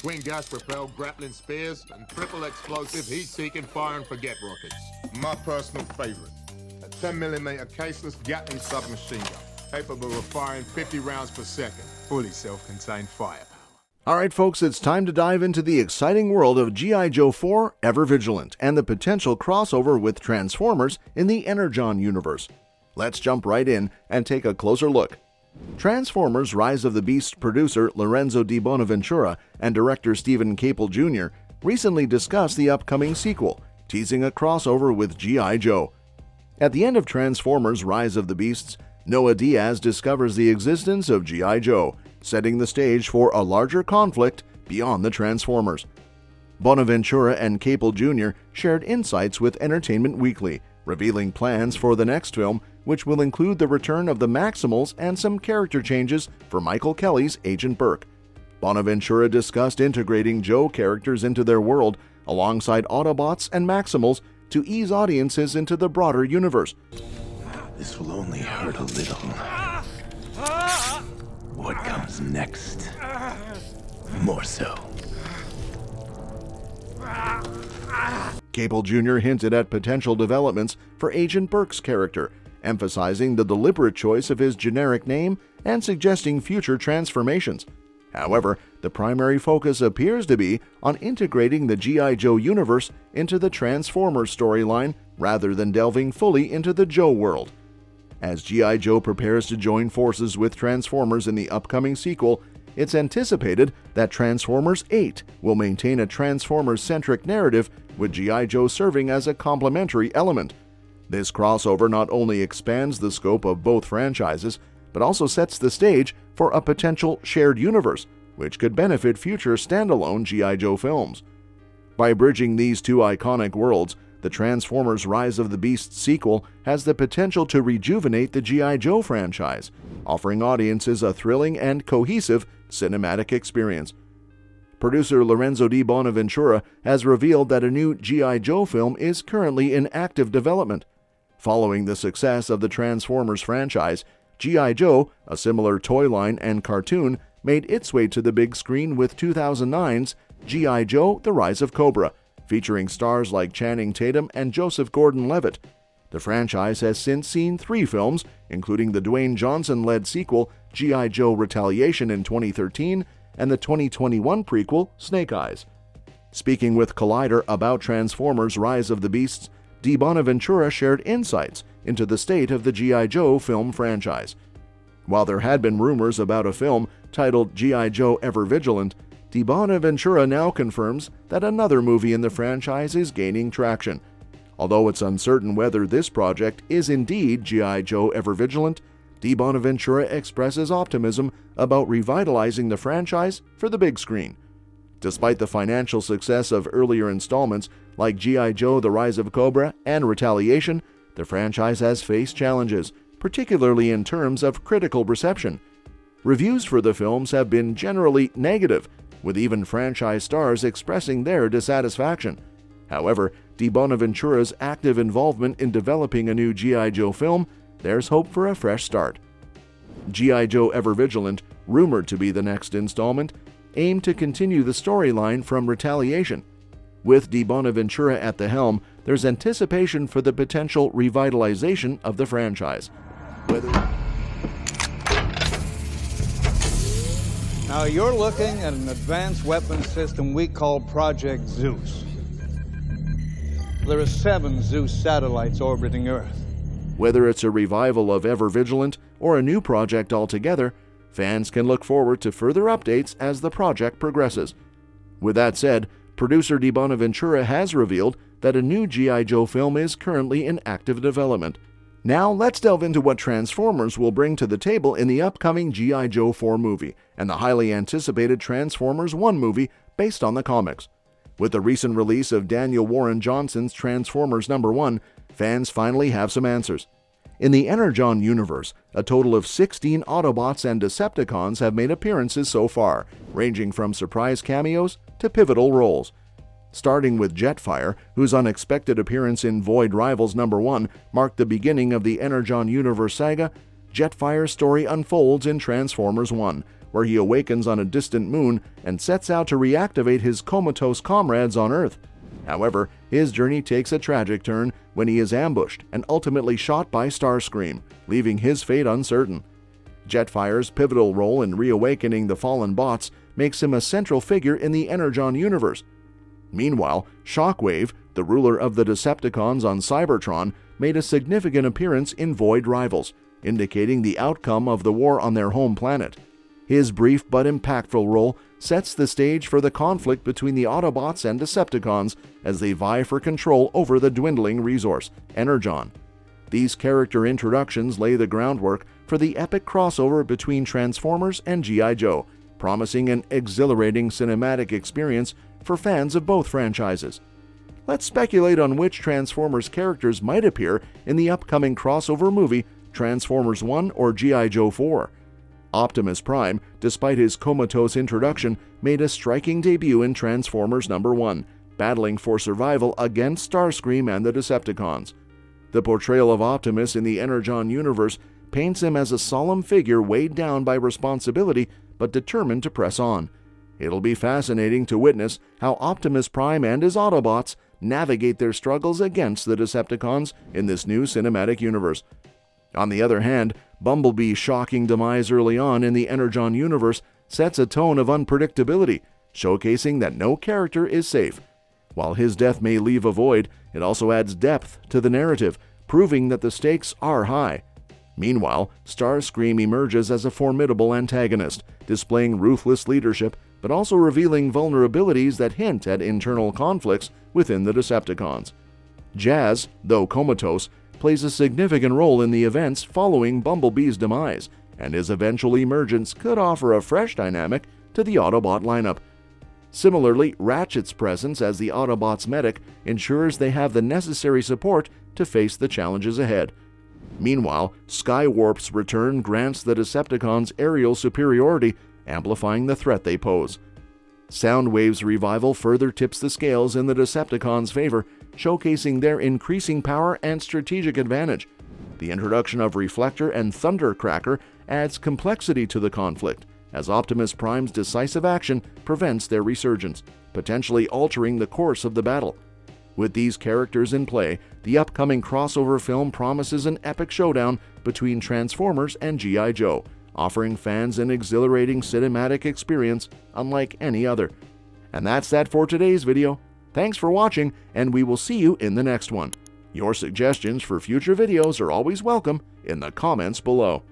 twin gas-propelled grappling spears, and triple explosive heat-seeking fire-and-forget rockets. My personal favorite, a 10mm caseless Gatling submachine gun, capable of firing 50 rounds per second, fully self-contained firepower. Alright folks, it's time to dive into the exciting world of G.I. Joe 4 Ever Vigilant and the potential crossover with Transformers in the Energon universe. Let's jump right in and take a closer look. Transformers Rise of the Beasts producer Lorenzo Di Bonaventura and director Stephen Caple Jr. recently discussed the upcoming sequel, teasing a crossover with G.I. Joe. At the end of Transformers Rise of the Beasts, Noah Diaz discovers the existence of G.I. Joe, setting the stage for a larger conflict beyond the Transformers. Bonaventura and Caple Jr. shared insights with Entertainment Weekly, revealing plans for the next film, which will include the return of the Maximals and some character changes for Michael Kelly's Agent Burke. Bonaventura discussed integrating Joe characters into their world alongside Autobots and Maximals to ease audiences into the broader universe. This will only hurt a little. What comes next? More so. Caple Jr. hinted at potential developments for Agent Burke's character, emphasizing the deliberate choice of his generic name and suggesting future transformations. However, the primary focus appears to be on integrating the G.I. Joe universe into the Transformers storyline rather than delving fully into the Joe world. As G.I. Joe prepares to join forces with Transformers in the upcoming sequel, it's anticipated that Transformers 8 will maintain a Transformers-centric narrative, with G.I. Joe serving as a complementary element. This crossover not only expands the scope of both franchises, but also sets the stage for a potential shared universe, which could benefit future standalone G.I. Joe films. By bridging these two iconic worlds, the Transformers Rise of the Beasts sequel has the potential to rejuvenate the G.I. Joe franchise, offering audiences a thrilling and cohesive cinematic experience. Producer Lorenzo Di Bonaventura has revealed that a new G.I. Joe film is currently in active development. Following the success of the Transformers franchise, G.I. Joe, a similar toy line and cartoon, made its way to the big screen with 2009's G.I. Joe: The Rise of Cobra, featuring stars like Channing Tatum and Joseph Gordon-Levitt. The franchise has since seen 3 films, including the Dwayne Johnson-led sequel G.I. Joe: Retaliation in 2013 and the 2021 prequel Snake Eyes. Speaking with Collider about Transformers Rise of the Beasts, Di Bonaventura shared insights into the state of the G.I. Joe film franchise. While there had been rumors about a film titled G.I. Joe Ever Vigilant, Di Bonaventura now confirms that another movie in the franchise is gaining traction. Although it's uncertain whether this project is indeed G.I. Joe Ever Vigilant, Di Bonaventura expresses optimism about revitalizing the franchise for the big screen. Despite the financial success of earlier installments like G.I. Joe: The Rise of Cobra and Retaliation, the franchise has faced challenges, particularly in terms of critical reception. Reviews for the films have been generally negative, with even franchise stars expressing their dissatisfaction. However, Di Bonaventura's active involvement in developing a new G.I. Joe film, there's hope for a fresh start. G.I. Joe Ever Vigilant, rumored to be the next installment, aimed to continue the storyline from Retaliation. With Di Bonaventura at the helm, there's anticipation for the potential revitalization of the franchise. Now you're looking at an advanced weapons system we call Project Zeus. There are 7 Zeus satellites orbiting Earth. Whether it's a revival of Ever Vigilant or a new project altogether, fans can look forward to further updates as the project progresses. With that said, producer Di Bonaventura has revealed that a new G.I. Joe film is currently in active development. Now let's delve into what Transformers will bring to the table in the upcoming G.I. Joe 4 movie and the highly anticipated Transformers 1 movie based on the comics. With the recent release of Daniel Warren Johnson's Transformers #1, fans finally have some answers. In the Energon universe, a total of 16 Autobots and Decepticons have made appearances so far, ranging from surprise cameos to pivotal roles. Starting with Jetfire, whose unexpected appearance in Void Rivals #1 marked the beginning of the Energon universe saga, Jetfire's story unfolds in Transformers 1, where he awakens on a distant moon and sets out to reactivate his comatose comrades on Earth. However, his journey takes a tragic turn when he is ambushed and ultimately shot by Starscream, leaving his fate uncertain. Jetfire's pivotal role in reawakening the fallen bots makes him a central figure in the Energon universe. Meanwhile, Shockwave, the ruler of the Decepticons on Cybertron, made a significant appearance in Void Rivals, indicating the outcome of the war on their home planet. His brief but impactful role sets the stage for the conflict between the Autobots and Decepticons as they vie for control over the dwindling resource, Energon. These character introductions lay the groundwork for the epic crossover between Transformers and G.I. Joe, promising an exhilarating cinematic experience for fans of both franchises. Let's speculate on which Transformers characters might appear in the upcoming crossover movie Transformers 1 or G.I. Joe 4. Optimus Prime, despite his comatose introduction, made a striking debut in Transformers No. 1, battling for survival against Starscream and the Decepticons. The portrayal of Optimus in the Energon universe paints him as a solemn figure weighed down by responsibility but determined to press on. It'll be fascinating to witness how Optimus Prime and his Autobots navigate their struggles against the Decepticons in this new cinematic universe. On the other hand, Bumblebee's shocking demise early on in the Energon universe sets a tone of unpredictability, showcasing that no character is safe. While his death may leave a void, it also adds depth to the narrative, proving that the stakes are high. Meanwhile, Starscream emerges as a formidable antagonist, displaying ruthless leadership, but also revealing vulnerabilities that hint at internal conflicts within the Decepticons. Jazz, though comatose, plays a significant role in the events following Bumblebee's demise, and his eventual emergence could offer a fresh dynamic to the Autobot lineup. Similarly, Ratchet's presence as the Autobots' medic ensures they have the necessary support to face the challenges ahead. Meanwhile, Skywarp's return grants the Decepticons aerial superiority, amplifying the threat they pose. Soundwave's revival further tips the scales in the Decepticons' favor, showcasing their increasing power and strategic advantage. The introduction of Reflector and Thundercracker adds complexity to the conflict, as Optimus Prime's decisive action prevents their resurgence, potentially altering the course of the battle. With these characters in play, the upcoming crossover film promises an epic showdown between Transformers and G.I. Joe, offering fans an exhilarating cinematic experience unlike any other. And that's that for today's video. Thanks for watching, and we will see you in the next one. Your suggestions for future videos are always welcome in the comments below.